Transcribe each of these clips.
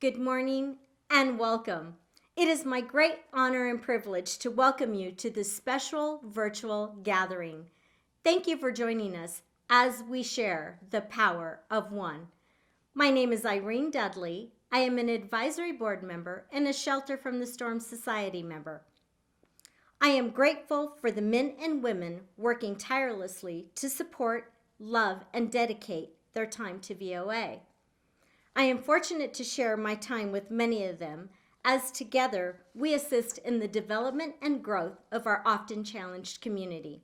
Good morning and welcome. It is my great honor and privilege to welcome you to this special virtual gathering. Thank you for joining us as we share the power of one. My name is IRENE DUDLEY. I am an advisory board member and a Shelter from the Storm Society member. I am grateful for the men and women working tirelessly to support, love, and dedicate their time to VOA. I am fortunate to share my time with many of them, as together we assist in the development and growth of our often challenged community.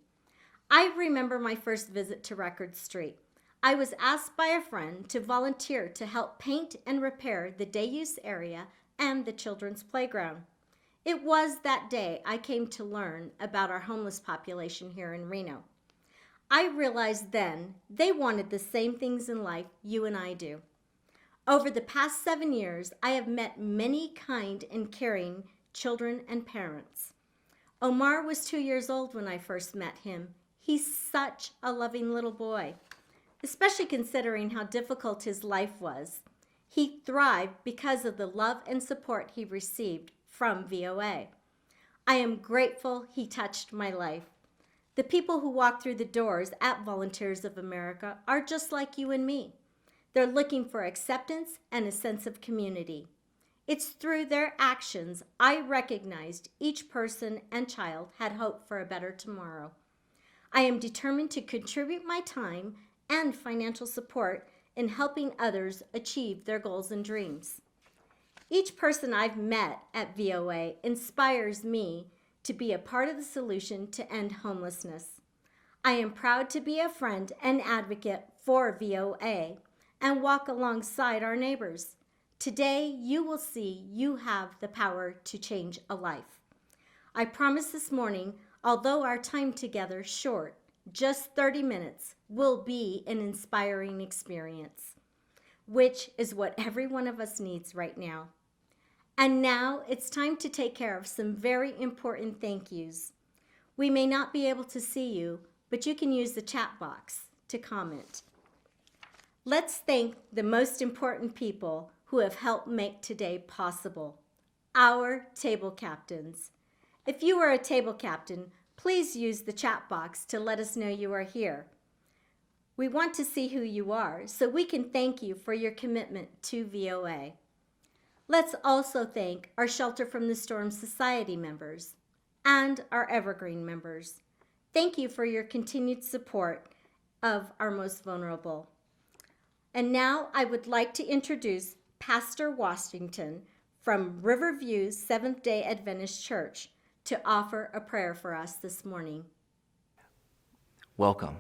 I remember my first visit to Record Street. I was asked by a friend to volunteer to help paint and repair the day-use area and the children's playground. It was that day I came to learn about our homeless population here in Reno. I realized then they wanted the same things in life you and I do. Over the past 7 years, I have met many kind and caring children and parents. Omar was 2 years old when I first met him. He's such a loving little boy, especially considering how difficult his life was. He thrived because of the love and support he received from VOA. I am grateful he touched my life. The people who walk through the doors at Volunteers of America are just like you and me. They're looking for acceptance and a sense of community. It's through their actions I recognized each person and child had hope for a better tomorrow. I am determined to contribute my time and financial support in helping others achieve their goals and dreams. Each person I've met at VOA inspires me to be a part of the solution to end homelessness. I am proud to be a friend and advocate for VOA and walk alongside our neighbors. Today, you will see you have the power to change a life. I promise this morning, although our time together is short, just 30 minutes, will be an inspiring experience, which is what every one of us needs right now. And now it's time to take care of some very important thank yous. We may not be able to see you, but you can use the chat box to comment. Let's thank the most important people who have helped make today possible, our table captains. If you are a table captain, please use the chat box to let us know you are here. We want to see who you are so we can thank you for your commitment to VOA. Let's also thank our Shelter from the Storm Society members and our Evergreen members. Thank you for your continued support of our most vulnerable. And now I would like to introduce Pastor Washington from Riverview Seventh-day Adventist Church to offer a prayer for us this morning. Welcome.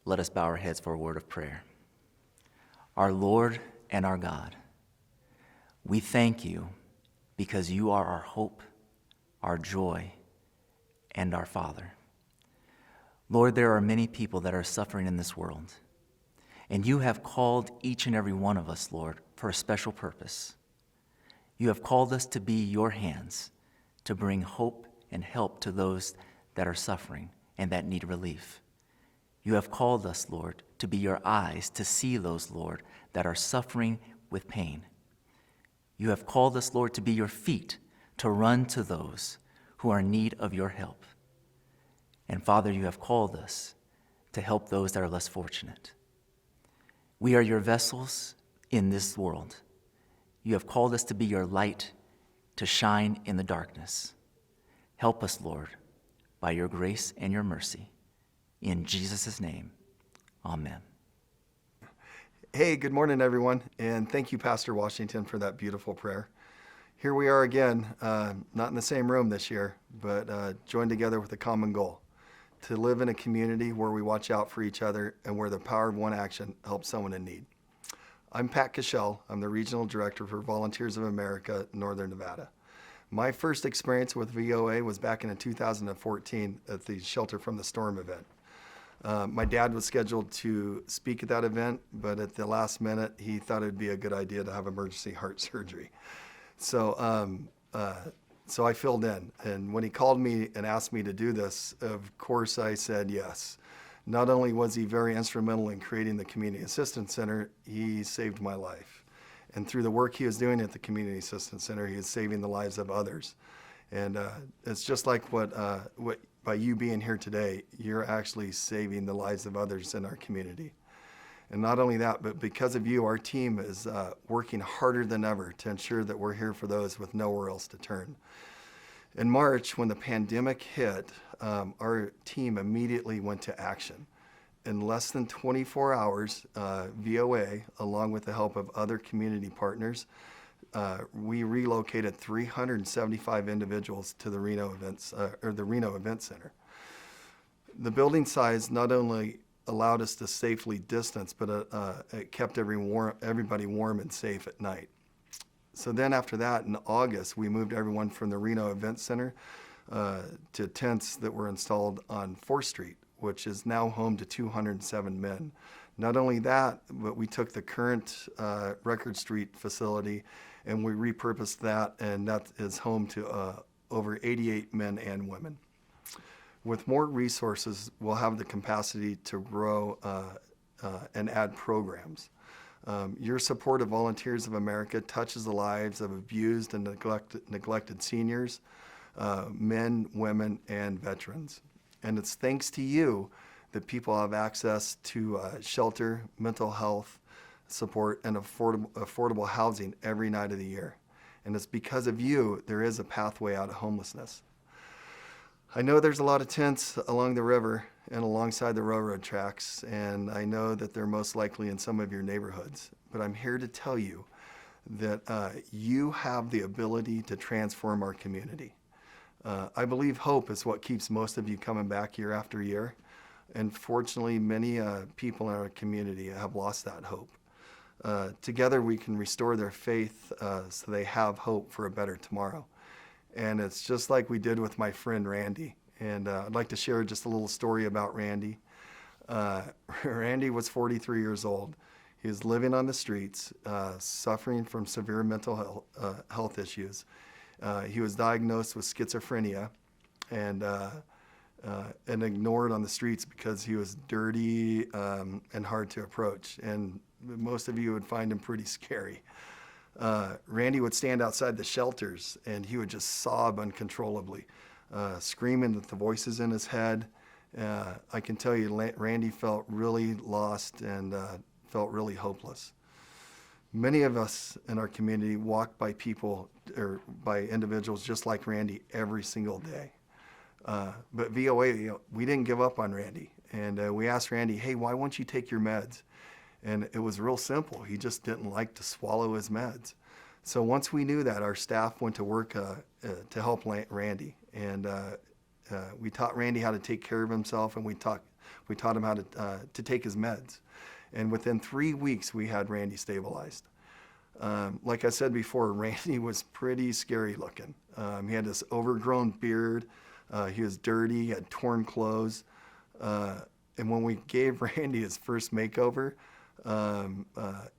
Let us bow our heads for a word of prayer. Our Lord and our God, we thank you because you are our hope, our joy, and our Father. Lord, there are many people that are suffering in this world, and you have called each and every one of us, Lord, for a special purpose. You have called us to be your hands, to bring hope and help to those that are suffering and that need relief. You have called us, Lord, to be your eyes, to see those, Lord, that are suffering with pain. You have called us, Lord, to be your feet, to run to those who are in need of your help. And Father, you have called us to help those that are less fortunate. We are your vessels in this world. You have called us to be your light, to shine in the darkness. Help us, Lord, by your grace and your mercy. In Jesus' name, amen. Hey, good morning, everyone, and thank you, Pastor Washington, for that beautiful prayer. Here we are again, not in the same room this year, but joined together with a common goal, to live in a community where we watch out for each other and where the power of one action helps someone in need. I'm Pat CASHELL. I'm the Regional Director for Volunteers of America, Northern Nevada. My first experience with VOA was back in 2014 at the Shelter from the Storm event. My dad was scheduled to speak at that event, but at the last minute, he thought it'd be a good idea to have emergency heart surgery. So I filled in. And when he called me and asked me to do this, of course I said yes. Not only was he very instrumental in creating the Community Assistance Center, he saved my life. And through the work he was doing at the Community Assistance Center, he is saving the lives of others. And it's just like what by you being here today, you're actually saving the lives of others in our community. And not only that, but because of you, our team is working harder than ever to ensure that we're here for those with nowhere else to turn. In March, when the pandemic hit, our team immediately went to action. In less than 24 hours, VOA, along with the help of other community partners, we relocated 375 individuals to the Reno Event Center. The building size not only allowed us to safely distance, but it kept everybody warm and safe at night. So then after that, in August, we moved everyone from the Reno Event Center to tents that were installed on 4th Street, which is now home to 207 men. Not only that, but we took the current Record Street facility and we repurposed that, and that is home to over 88 men and women. With more resources, we'll have the capacity to grow and add programs. Your support of Volunteers of America touches the lives of abused and neglected seniors, men, women, and veterans. And it's thanks to you that people have access to shelter, mental health support, and affordable housing every night of the year. And it's because of you there is a pathway out of homelessness. I know there's a lot of tents along the river and alongside the railroad tracks, and I know that they're most likely in some of your neighborhoods. But I'm here to tell you that you have the ability to transform our community. I believe hope is what keeps most of you coming back year after year. And fortunately, many people in our community have lost that hope. Together we can restore their faith so they have hope for a better tomorrow. And it's just like we did with my friend Randy. And I'd like to share just a little story about Randy. Randy was 43 years old. He was living on the streets, suffering from severe mental health issues. He was diagnosed with schizophrenia and ignored on the streets because he was dirty and hard to approach. And most of you would find him pretty scary. Randy would stand outside the shelters and he would just sob uncontrollably, screaming with the voices in his head. I can tell you, Randy felt really lost and felt really hopeless. Many of us in our community walk by people or by individuals just like Randy every single day. But VOA, we didn't give up on Randy. And we asked Randy, hey, why won't you take your meds? And it was real simple. He just didn't like to swallow his meds. So once we knew that, our staff went to work to help Randy. And we taught Randy how to take care of himself, and we taught him how to take his meds. And within 3 weeks, we had Randy stabilized. Like I said before, Randy was pretty scary looking. He had this overgrown beard. He was dirty, he had torn clothes. And when we gave Randy his first makeover,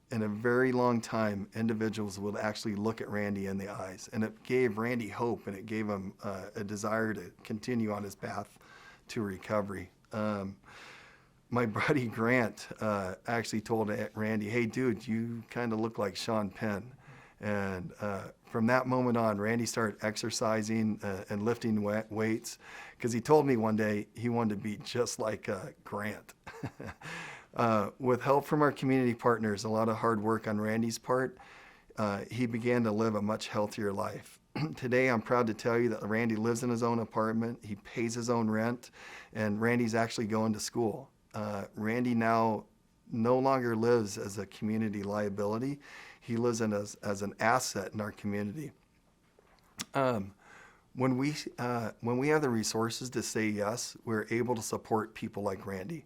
in a very long time, individuals would actually look at Randy in the eyes. And it gave Randy hope, and it gave him a desire to continue on his path to recovery. My buddy Grant actually told Randy, hey, dude, you kind of look like Sean Penn. And from that moment on, Randy started exercising and lifting weights because he told me one day he wanted to be just like Grant. With help from our community partners, a lot of hard work on Randy's part, he began to live a much healthier life. Today, I'm proud to tell you that Randy lives in his own apartment, he pays his own rent, and Randy's actually going to school. Randy now no longer lives as a community liability. He lives as an asset in our community. When we have the resources to say yes, we're able to support people like Randy.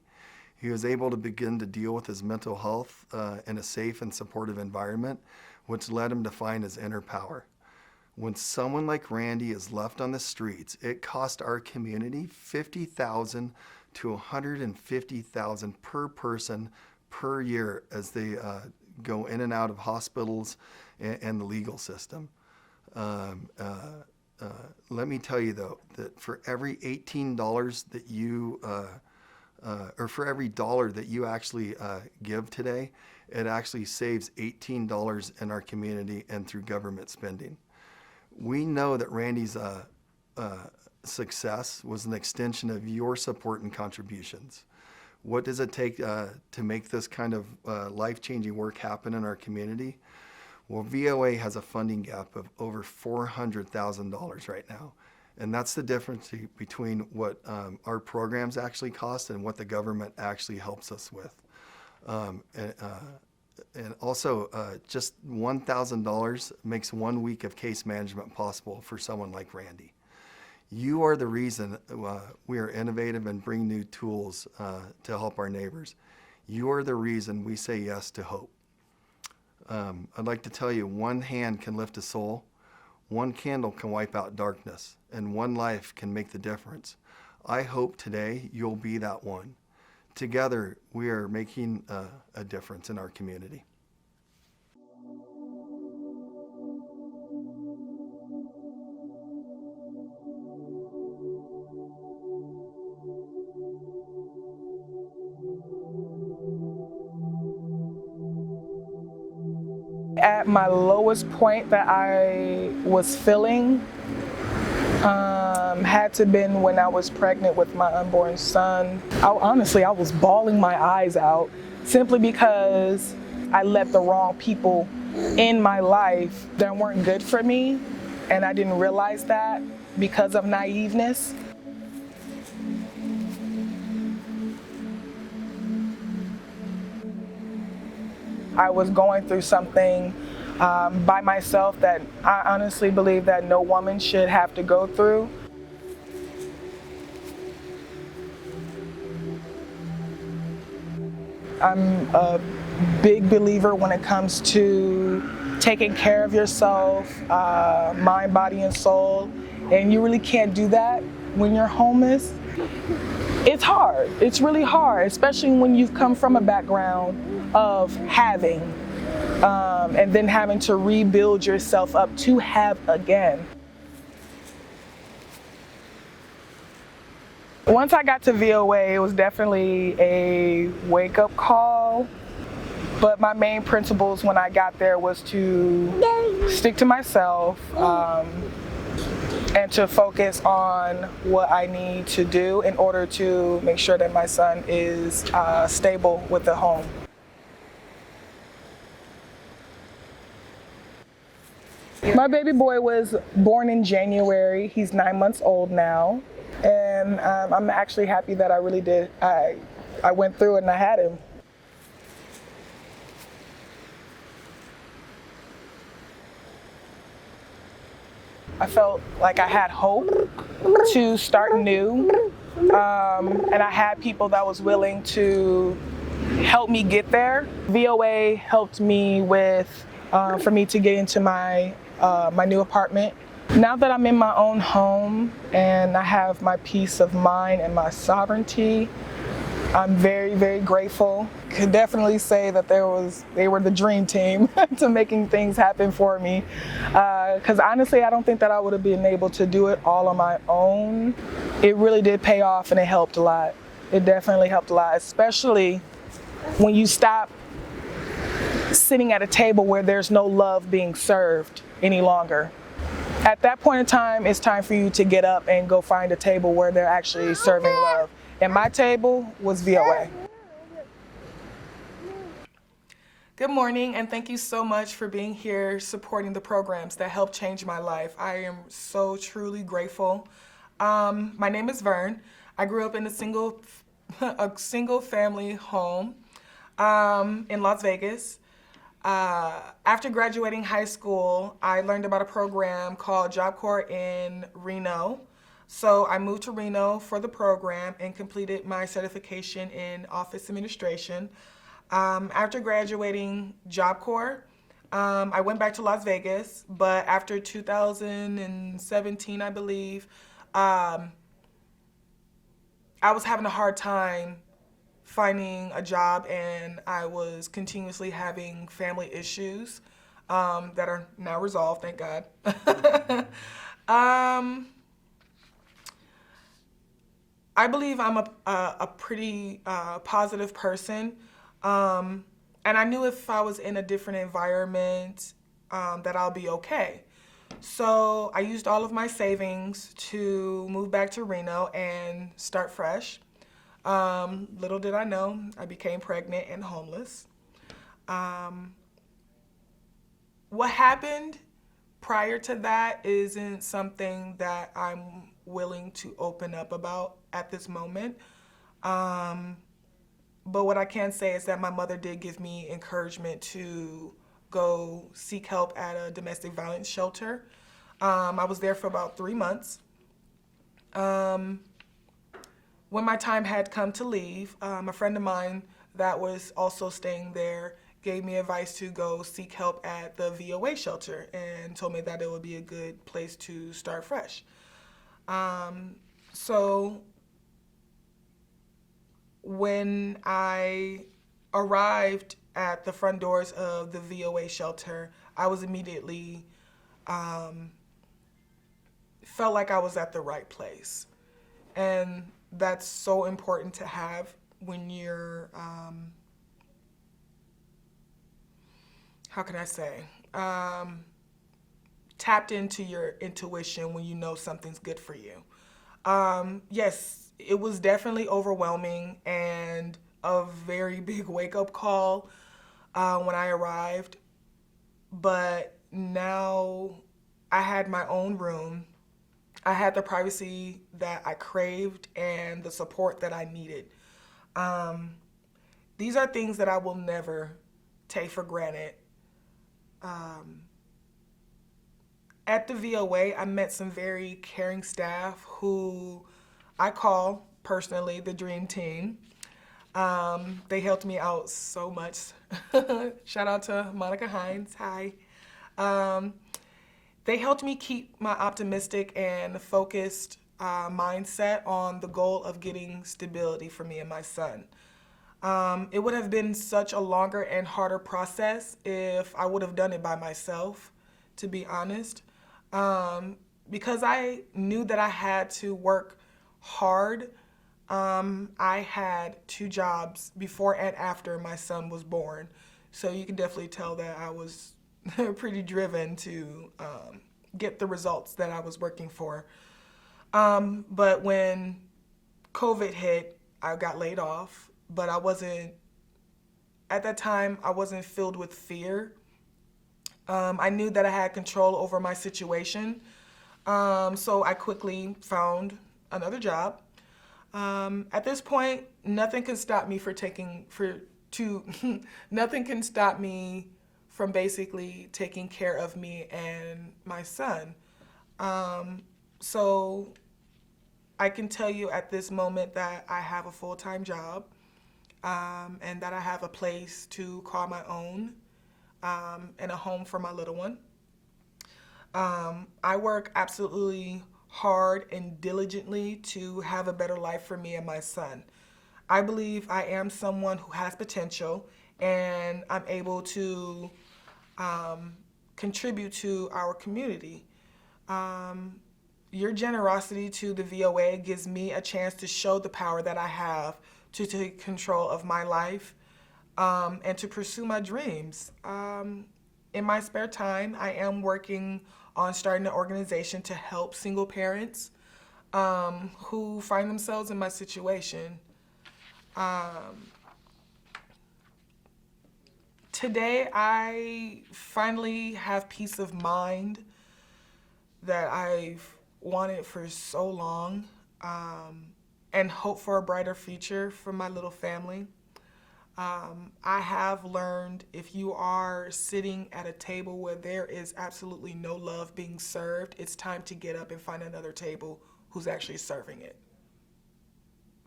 He was able to begin to deal with his mental health in a safe and supportive environment, which led him to find his inner power. When someone like Randy is left on the streets, it cost our community $50,000 to $150,000 per person per year as they go in and out of hospitals and the legal system. Let me tell you though, that for every $18 that you, or for every dollar that you actually give today, it actually saves $18 in our community and through government spending. We know that Randy's success was an extension of your support and contributions. What does it take to make this kind of life-changing work happen in our community? Well, VOA has a funding gap of over $400,000 right now. And that's the difference between what our programs actually cost and what the government actually helps us with. And also, just $1,000 makes 1 week of case management possible for someone like Randy. You are the reason we are innovative and bring new tools to help our neighbors. You are the reason we say yes to hope. I'd like to tell you, one hand can lift a soul, one candle can wipe out darkness, and one life can make the difference. I hope today you'll be that one. Together, we are making a difference in our community. At my lowest point that I was feeling had to been when I was pregnant with my unborn son. Honestly, I was bawling my eyes out simply because I let the wrong people in my life that weren't good for me, and I didn't realize that because of naiveness. I was going through something by myself that I honestly believe that no woman should have to go through. I'm a big believer when it comes to taking care of yourself, mind, body, and soul, and you really can't do that when you're homeless. It's hard. It's really hard, especially when you've come from a background of having, and then having to rebuild yourself up to have again. Once I got to VOA, it was definitely a wake-up call, but my main principles when I got there was to stick to myself, and to focus on what I need to do in order to make sure that my son is stable with the home. My baby boy was born in January. He's 9 months old now. And I'm actually happy that I really did. I went through it and I had him. I felt like I had hope to start new. And I had people that was willing to help me get there. VOA helped me with, for me to get into my new apartment. Now that I'm in my own home and I have my peace of mind and my sovereignty, I'm very, very grateful. Could definitely say that they were the dream team to making things happen for me. Because honestly, I don't think that I would have been able to do it all on my own. It really did pay off and it helped a lot. It definitely helped a lot, especially when you stop sitting at a table where there's no love being served any longer. At that point in time, it's time for you to get up and go find a table where they're actually serving love. And my table was VOA. Good morning, and thank you so much for being here supporting the programs that helped change my life. I am so truly grateful. My name is Vern. I grew up in a single family home in Las Vegas. After graduating high school, I learned about a program called Job Corps in Reno. So I moved to Reno for the program and completed my certification in office administration. After graduating Job Corps, I went back to Las Vegas, but after 2017, I believe, I was having a hard time finding a job, and I was continuously having family issues that are now resolved, thank God. I believe I'm a pretty positive person. And I knew if I was in a different environment that I'll be okay. So I used all of my savings to move back to Reno and start fresh. Little did I know, I became pregnant and homeless. What happened prior to that isn't something that I'm willing to open up about at this moment. But what I can say is that my mother did give me encouragement to go seek help at a domestic violence shelter. I was there for about 3 months. When my time had come to leave, a friend of mine that was also staying there gave me advice to go seek help at the VOA shelter and told me that it would be a good place to start fresh. So when I arrived at the front doors of the VOA shelter, I was immediately felt like I was at the right place. And that's so important to have when you're, how can I say, tapped into your intuition when you know something's good for you. Yes, it was definitely overwhelming and a very big wake-up call when I arrived. But now I had my own room. I had the privacy that I craved and the support that I needed. These are things that I will never take for granted. At the VOA, I met some very caring staff who I call personally the dream team. They helped me out so much. Shout out to Monica Hines, hi. They helped me keep my optimistic and focused mindset on the goal of getting stability for me and my son. It would have been such a longer and harder process if I would have done it by myself, to be honest. Because I knew that I had to work hard. I had 2 jobs before and after my son was born. So you can definitely tell that I was pretty driven to get the results that I was working for. But when COVID hit, I got laid off, but at that time, I wasn't filled with fear. I knew that I had control over my situation. So I quickly found another job. At this point, nothing can stop me nothing can stop me from basically taking care of me and my son. So I can tell you at this moment that I have a full-time job, and that I have a place to call my own, and a home for my little one. I work absolutely hard and diligently to have a better life for me and my son. I believe I am someone who has potential, and I'm able to contribute to our community. Your generosity to the VOA gives me a chance to show the power that I have to take control of my life and to pursue my dreams. In my spare time, I am working on starting an organization to help single parents who find themselves in my situation. Today, I finally have peace of mind that I've wanted for so long, and hope for a brighter future for my little family. I have learned if you are sitting at a table where there is absolutely no love being served, it's time to get up and find another table who's actually serving it.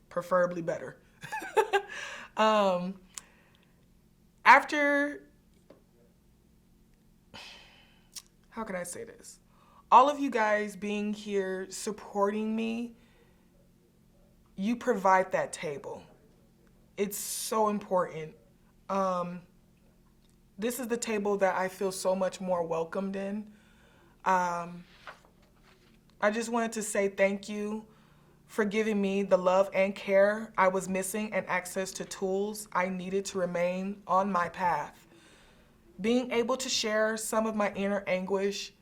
Preferably better. How can I say this? All of you guys being here supporting me, you provide that table. It's so important. This is the table that I feel so much more welcomed in. I just wanted to say thank you for giving me the love and care I was missing and access to tools I needed to remain on my path. Being able to share some of my inner anguish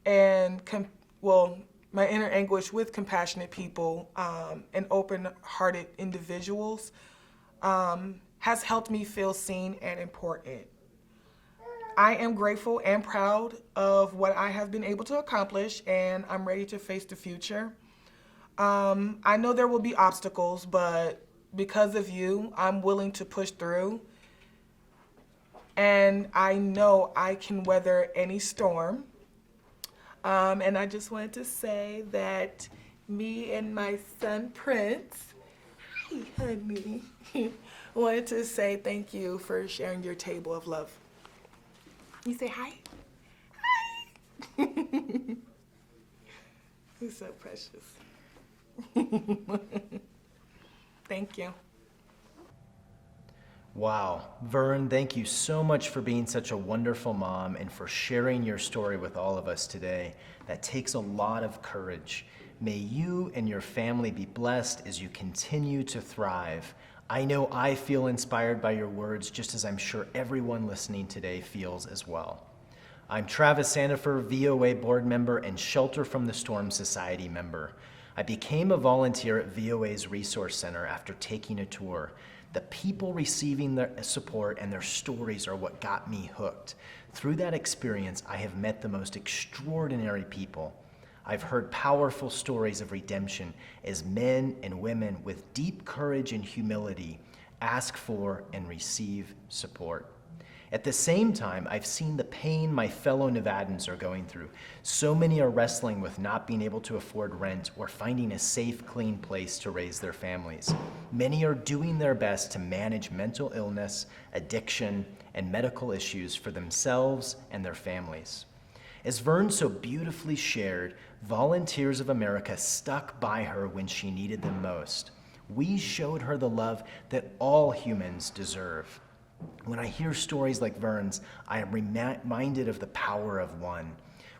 and my inner anguish with compassionate people and open-hearted individuals has helped me feel seen and important. I am grateful and proud of what I have been able to accomplish, and I'm ready to face the future. I know there will be obstacles, but because of you, I'm willing to push through. And I know I can weather any storm. And I just wanted to say that me and my son, Prince, hi, honey, wanted to say thank you for sharing your table of love. You say hi? Hi! You're so precious. Thank you. Wow. Vern, thank you so much for being such a wonderful mom and for sharing your story with all of us today. That takes a lot of courage. May you and your family be blessed as you continue to thrive. I know I feel inspired by your words, just as I'm sure everyone listening today feels as well. I'm Travis Sandefer, VOA board member and Shelter from the Storm Society member. I became a volunteer at VOA's Resource Center after taking a tour. The people receiving their support and their stories are what got me hooked. Through that experience, I have met the most extraordinary people. I've heard powerful stories of redemption as men and women with deep courage and humility ask for and receive support. At the same time, I've seen the pain my fellow Nevadans are going through. So many are wrestling with not being able to afford rent or finding a safe, clean place to raise their families. Many are doing their best to manage mental illness, addiction, and medical issues for themselves and their families. As Vern so beautifully shared, Volunteers of America stuck by her when she needed them most. We showed her the love that all humans deserve. When I hear stories like Vern's, I am reminded of the power of one.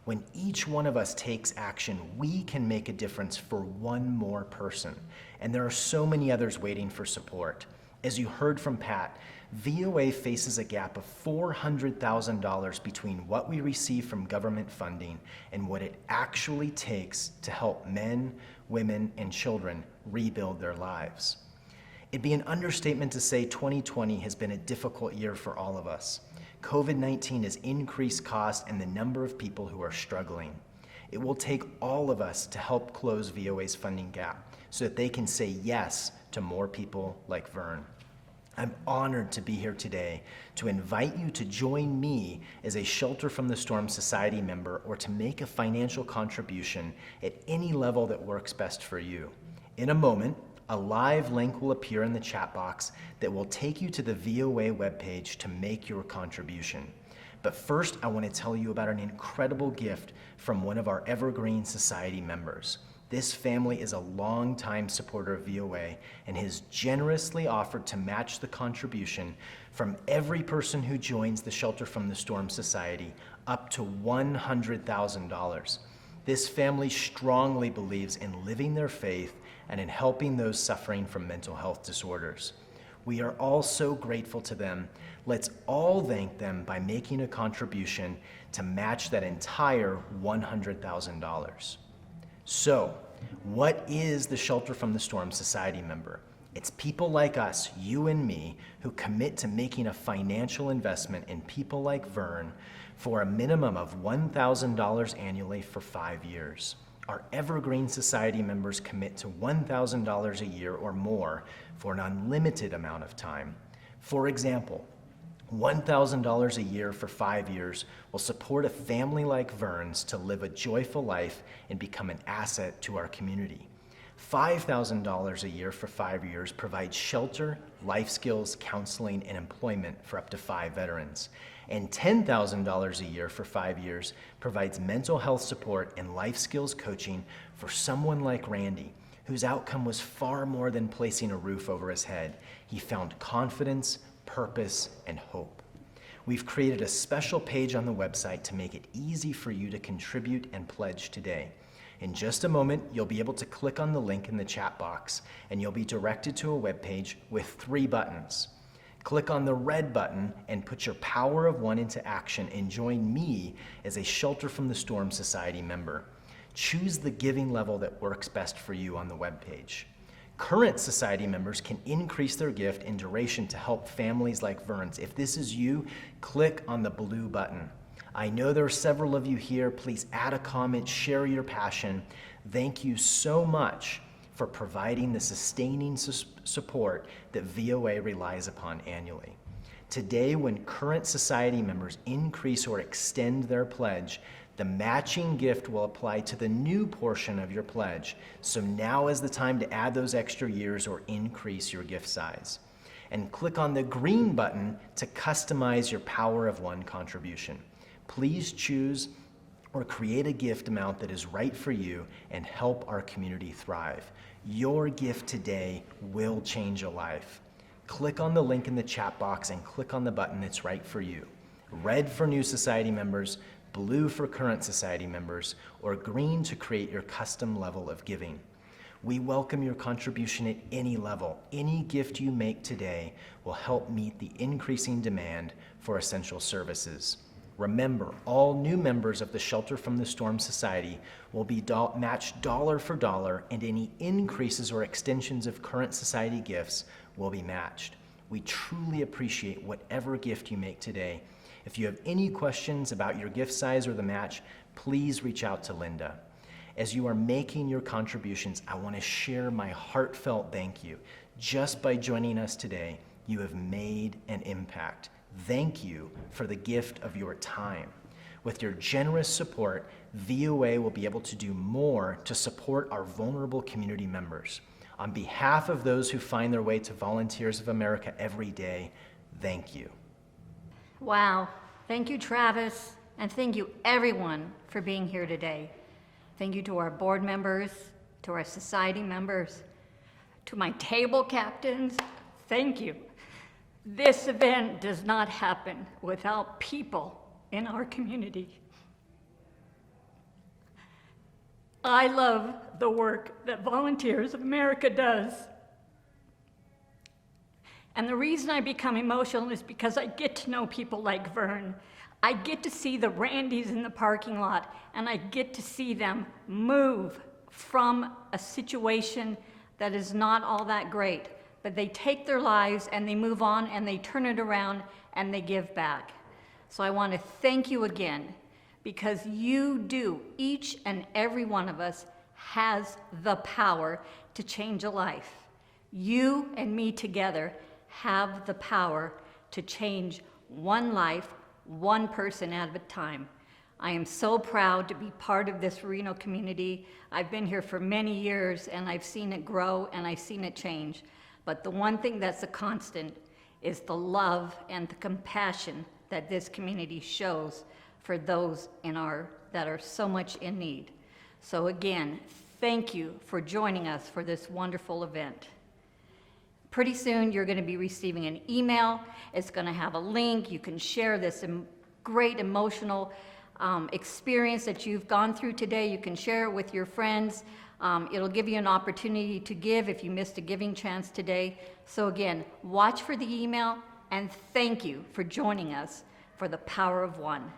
When each one of us takes action, we can make a difference for one more person. And there are so many others waiting for support. As you heard from Pat, VOA faces a gap of $400,000 between what we receive from government funding and what it actually takes to help men, women, and children rebuild their lives. It'd be an understatement to say 2020 has been a difficult year for all of us. COVID-19 has increased costs and the number of people who are struggling. It will take all of us to help close VOA's funding gap so that they can say yes to more people like Vern. I'm honored to be here today to invite you to join me as a Shelter from the Storm Society member or to make a financial contribution at any level that works best for you. In a moment, a live link will appear in the chat box that will take you to the VOA webpage to make your contribution. But first, I want to tell you about an incredible gift from one of our Evergreen Society members. This family is a longtime supporter of VOA and has generously offered to match the contribution from every person who joins the Shelter from the Storm Society up to $100,000. This family strongly believes in living their faith and in helping those suffering from mental health disorders. We are all so grateful to them. Let's all thank them by making a contribution to match that entire $100,000. So, what is the Shelter from the Storm Society member? It's people like us, you and me, who commit to making a financial investment in people like Vern for a minimum of $1,000 annually for 5 years. Our Evergreen Society members commit to $1,000 a year or more for an unlimited amount of time. For example, $1,000 a year for 5 years will support a family like Vern's to live a joyful life and become an asset to our community. $5,000 a year for 5 years provides shelter, life skills, counseling, and employment for up to 5 veterans. And $10,000 a year for 5 years provides mental health support and life skills coaching for someone like Randy, whose outcome was far more than placing a roof over his head. He found confidence, purpose, and hope. We've created a special page on the website to make it easy for you to contribute and pledge today. In just a moment, you'll be able to click on the link in the chat box, and you'll be directed to a webpage with 3 buttons. Click on the red button and put your Power of One into action and join me as a Shelter from the Storm Society member. Choose the giving level that works best for you on the webpage. Current Society members can increase their gift in duration to help families like Vern's. If this is you, click on the blue button. I know there are several of you here. Please add a comment, share your passion. Thank you so much for providing the sustaining support that VOA relies upon annually. Today, when current Society members increase or extend their pledge, the matching gift will apply to the new portion of your pledge. So now is the time to add those extra years or increase your gift size. And click on the green button to customize your Power of One contribution. Please choose or create a gift amount that is right for you and help our community thrive. Your gift today will change a life. Click on the link in the chat box and click on the button that's right for you. Red for new Society members, blue for current Society members, or green to create your custom level of giving. We welcome your contribution at any level. Any gift you make today will help meet the increasing demand for essential services. Remember, all new members of the Shelter from the Storm Society will be matched dollar for dollar, and any increases or extensions of current Society gifts will be matched. We truly appreciate whatever gift you make today. If you have any questions about your gift size or the match, please reach out to Linda. As you are making your contributions, I want to share my heartfelt thank you. Just by joining us today, you have made an impact. Thank you for the gift of your time. With your generous support, VOA will be able to do more to support our vulnerable community members. On behalf of those who find their way to Volunteers of America every day, thank you. Wow. Thank you, Travis, and thank you, everyone, for being here today. Thank you to our board members, to our Society members, to my table captains. Thank you. This event does not happen without people in our community. I love the work that Volunteers of America does. And the reason I become emotional is because I get to know people like Vern. I get to see the Randys in the parking lot, and I get to see them move from a situation that is not all that great. But they take their lives and they move on and they turn it around and they give back. So I want to thank you again, because you do, each and every one of us has the power to change a life. You and me together have the power to change one life, one person at a time. I am so proud to be part of this Reno community. I've been here for many years and I've seen it grow and I've seen it change. But the one thing that's a constant is the love and the compassion that this community shows for those that are so much in need. So again, thank you for joining us for this wonderful event. Pretty soon you're going to be receiving an email. It's going to have a link. You can share this great emotional experience that you've gone through today. You can share it with your friends. It'll give you an opportunity to give if you missed a giving chance today. So again, watch for the email, and thank you for joining us for the Power of One.